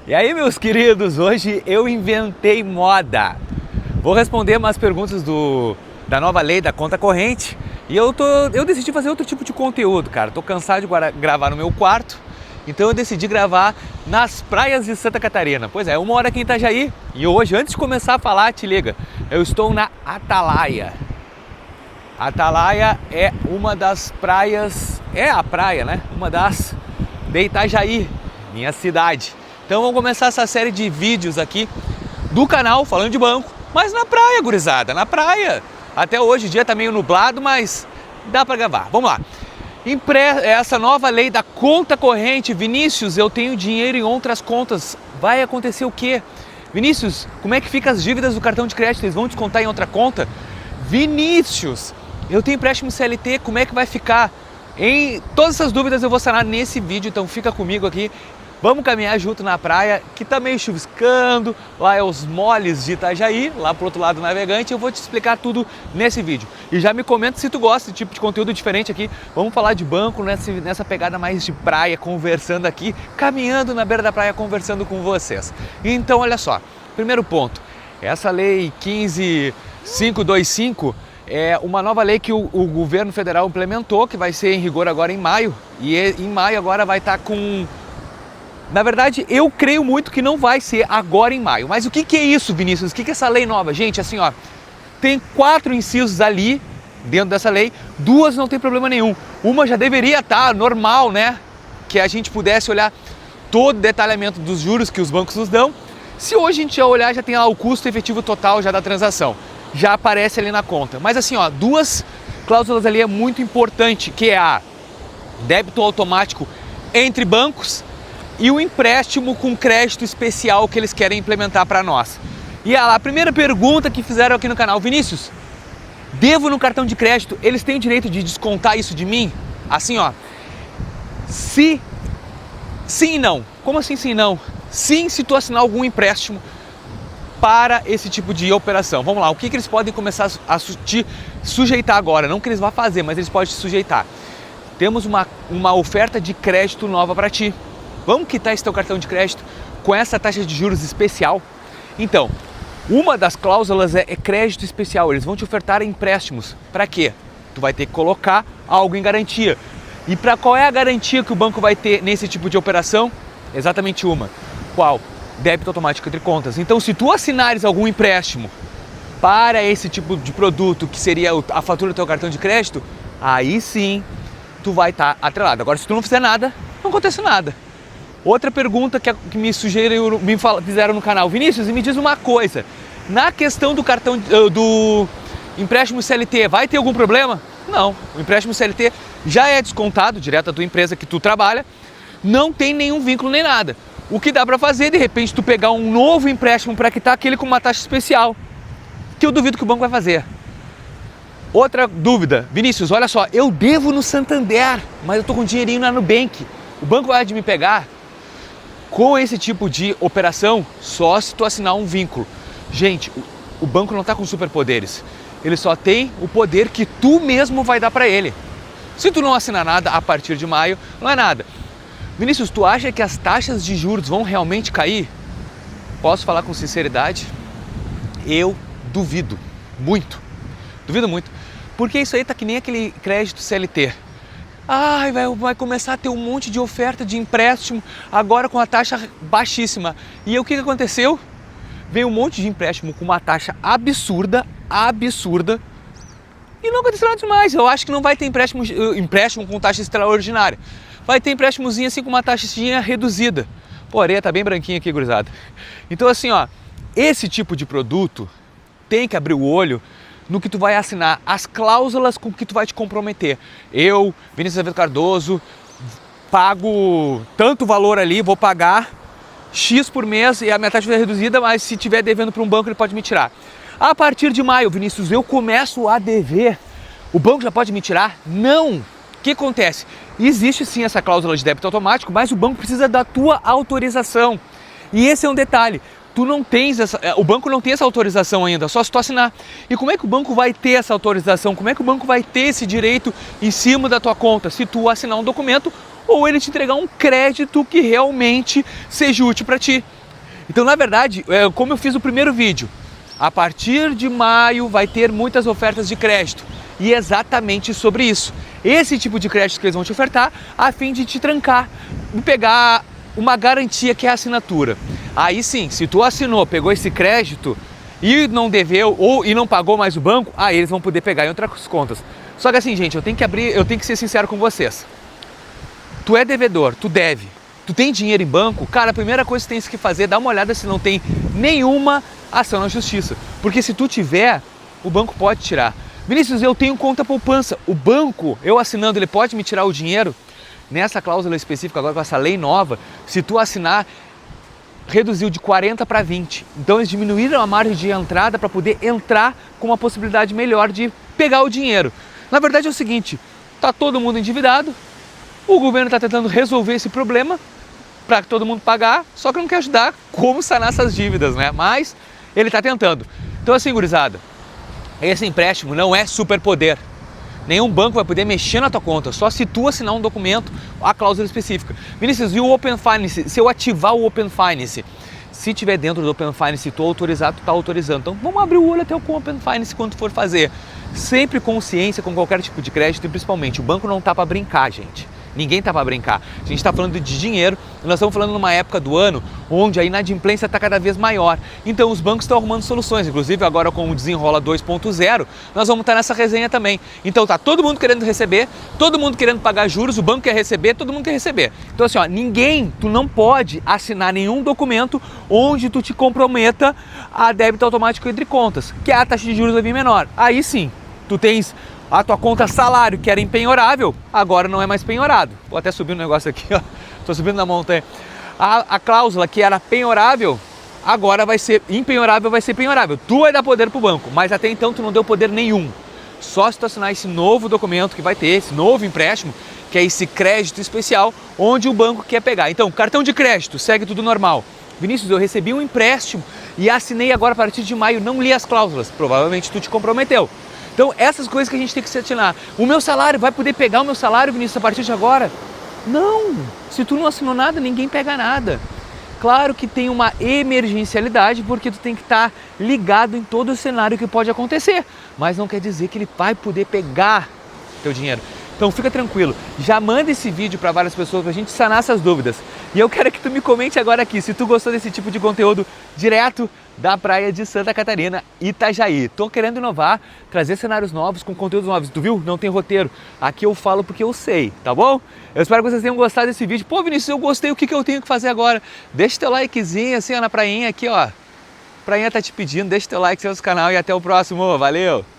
E aí, meus queridos, hoje eu inventei moda. Vou responder umas perguntas da nova lei da conta corrente e eu decidi fazer outro tipo de conteúdo, cara. Tô cansado de gravar no meu quarto, então eu decidi gravar nas praias de Santa Catarina. Pois é, eu moro aqui em Itajaí e hoje, antes de começar a falar, te liga, eu estou na Atalaia. Atalaia é uma das praias, é a praia, né? Uma das de Itajaí, minha cidade. Então vamos começar essa série de vídeos aqui do canal falando de banco, mas na praia, gurizada, na praia. Até hoje o dia tá meio nublado, mas dá para gravar. Vamos lá. Essa nova lei da conta corrente, Vinícius, eu tenho dinheiro em outras contas. Vai acontecer o quê? Vinícius, como é que fica as dívidas do cartão de crédito? Eles vão descontar em outra conta? Vinícius, eu tenho empréstimo CLT, como é que vai ficar? Em todas essas dúvidas eu vou sanar nesse vídeo, então fica comigo aqui. Vamos caminhar junto na praia, que tá meio chuviscando, lá é os moles de Itajaí, lá pro outro lado do navegante, eu vou te explicar tudo nesse vídeo. E já me comenta se tu gosta desse tipo de conteúdo diferente aqui, vamos falar de banco nessa pegada mais de praia, conversando aqui, caminhando na beira da praia, conversando com vocês. Então olha só, primeiro ponto, essa lei 15525 é uma nova lei que o governo federal implementou, que vai ser em rigor agora em maio, e em maio agora vai estar com... Na verdade, eu creio muito que não vai ser agora em maio. Mas o que é isso, Vinícius? O que é essa lei nova? Gente, assim, ó, tem 4 incisos ali dentro dessa lei, 2 não tem problema nenhum. Uma já deveria estar normal, né? Que a gente pudesse olhar todo o detalhamento dos juros que os bancos nos dão. Se hoje a gente já olhar, já tem lá o custo efetivo total já da transação. Já aparece ali na conta. Mas assim, ó, 2 cláusulas ali é muito importante, que é a débito automático entre bancos e o empréstimo com crédito especial que eles querem implementar para nós. E a primeira pergunta que fizeram aqui no canal, Vinícius, devo no cartão de crédito, eles têm o direito de descontar isso de mim? Assim, ó, sim e não. Como assim sim e não? Sim, se tu assinar algum empréstimo para esse tipo de operação. Vamos lá, o que eles podem começar a te sujeitar agora? Não que eles vão fazer, mas eles podem te sujeitar. Temos uma oferta de crédito nova para ti. Vamos quitar esse teu cartão de crédito com essa taxa de juros especial? Então, uma das cláusulas é crédito especial. Eles vão te ofertar empréstimos. Para quê? Tu vai ter que colocar algo em garantia. E para qual é a garantia que o banco vai ter nesse tipo de operação? Exatamente uma. Qual? Débito automático entre contas. Então, se tu assinares algum empréstimo para esse tipo de produto, que seria a fatura do teu cartão de crédito, aí sim tu vai estar atrelado. Agora, se tu não fizer nada, não acontece nada. Outra pergunta que me fizeram no canal, Vinícius, me diz uma coisa, na questão do cartão do empréstimo CLT, vai ter algum problema? Não, o empréstimo CLT já é descontado direto da tua empresa que tu trabalha, não tem nenhum vínculo nem nada. O que dá para fazer, de repente, tu pegar um novo empréstimo para quitar aquele com uma taxa especial, que eu duvido que o banco vai fazer. Outra dúvida, Vinícius, olha só, eu devo no Santander, mas eu tô com dinheirinho na Nubank, o banco vai me pegar? Com esse tipo de operação, só se tu assinar um vínculo. Gente, o banco não está com superpoderes. Ele só tem o poder que tu mesmo vai dar para ele. Se tu não assinar nada a partir de maio, não é nada. Vinícius, tu acha que as taxas de juros vão realmente cair? Posso falar com sinceridade? Eu duvido muito. Duvido muito. Porque isso aí tá que nem aquele crédito CLT. Ai, vai começar a ter um monte de oferta de empréstimo agora com a taxa baixíssima. E aí, o que aconteceu? Veio um monte de empréstimo com uma taxa absurda, e não aconteceu nada demais. Eu acho que não vai ter empréstimo com taxa extraordinária. Vai ter empréstimozinho assim com uma taxinha reduzida. Pô, a areia tá bem branquinha aqui, gurizada. Então assim, ó, esse tipo de produto tem que abrir o olho no que tu vai assinar, as cláusulas com que tu vai te comprometer. Eu, Vinícius Azevedo Cardoso, pago tanto valor ali, vou pagar X por mês e a minha taxa é reduzida, mas se tiver devendo para um banco ele pode me tirar. A partir de maio, Vinícius, eu começo a dever, o banco já pode me tirar? Não! O que acontece? Existe sim essa cláusula de débito automático, mas o banco precisa da tua autorização. E esse é um detalhe. O banco não tem essa autorização ainda, só se tu assinar. E como é que o banco vai ter essa autorização? Como é que o banco vai ter esse direito em cima da tua conta? Se tu assinar um documento ou ele te entregar um crédito que realmente seja útil para ti. Então, na verdade, como eu fiz o primeiro vídeo, a partir de maio vai ter muitas ofertas de crédito. E é exatamente sobre isso. Esse tipo de crédito que eles vão te ofertar a fim de te trancar e pegar uma garantia que é a assinatura. Aí sim, se tu assinou, pegou esse crédito e não deveu e não pagou mais o banco, aí eles vão poder pegar em outras contas. Só que assim, gente, eu tenho que ser sincero com vocês. Tu é devedor, tu deve, tu tem dinheiro em banco, cara, a primeira coisa que tu tens que fazer é dar uma olhada se não tem nenhuma ação na justiça. Porque se tu tiver, o banco pode tirar. Vinícius, eu tenho conta poupança. O banco, eu assinando, ele pode me tirar o dinheiro? Nessa cláusula específica, agora com essa lei nova, se tu assinar, reduziu de 40 para 20. Então eles diminuíram a margem de entrada para poder entrar com uma possibilidade melhor de pegar o dinheiro. Na verdade é o seguinte, tá todo mundo endividado, o governo está tentando resolver esse problema para todo mundo pagar, só que não quer ajudar como sanar essas dívidas, né? Mas ele está tentando. Então assim, gurizada, esse empréstimo não é superpoder. Nenhum banco vai poder mexer na tua conta, só se tu assinar um documento, a cláusula específica. Vinícius, e o Open Finance? Se eu ativar o Open Finance, se tiver dentro do Open Finance, tu autorizar, tu tá autorizando. Então vamos abrir o olho até com o Open Finance quando for fazer. Sempre consciência com qualquer tipo de crédito e principalmente o banco não tá para brincar, gente. Ninguém tá para brincar. A gente está falando de dinheiro, nós estamos falando numa época do ano onde a inadimplência está cada vez maior. Então os bancos estão arrumando soluções, inclusive agora com o Desenrola 2.0, nós vamos estar nessa resenha também. Então tá todo mundo querendo receber, todo mundo querendo pagar juros, o banco quer receber, todo mundo quer receber. Então assim, ó, tu não pode assinar nenhum documento onde tu te comprometa a débito automático entre contas, que a taxa de juros vai vir menor. Aí sim, tu tens a tua conta salário, que era empenhorável, agora não é mais penhorado. Vou até subir um negócio aqui, ó. Tô subindo na montanha. A cláusula que era penhorável, agora vai ser impenhorável, vai ser penhorável. Tu vai dar poder pro banco, mas até então tu não deu poder nenhum. Só se tu assinar esse novo documento que vai ter, esse novo empréstimo, que é esse crédito especial, onde o banco quer pegar. Então, cartão de crédito, segue tudo normal. Vinícius, eu recebi um empréstimo e assinei agora a partir de maio, não li as cláusulas. Provavelmente tu te comprometeu. Então, essas coisas que a gente tem que se atinar. O meu salário, vai poder pegar o meu salário, Vinícius, a partir de agora? Não! Se tu não assinou nada, ninguém pega nada. Claro que tem uma emergencialidade, porque tu tem que estar ligado em todo o cenário que pode acontecer. Mas não quer dizer que ele vai poder pegar teu dinheiro. Então fica tranquilo, já manda esse vídeo para várias pessoas para a gente sanar essas dúvidas. E eu quero que tu me comente agora aqui, se tu gostou desse tipo de conteúdo direto da praia de Santa Catarina, Itajaí. Tô querendo inovar, trazer cenários novos com conteúdos novos. Tu viu? Não tem roteiro. Aqui eu falo porque eu sei, tá bom? Eu espero que vocês tenham gostado desse vídeo. Pô, Vinícius, eu gostei, o que eu tenho que fazer agora? Deixa teu likezinho assim, ó, na prainha aqui, ó. A prainha tá te pedindo, deixa teu like, seu canal e até o próximo. Valeu!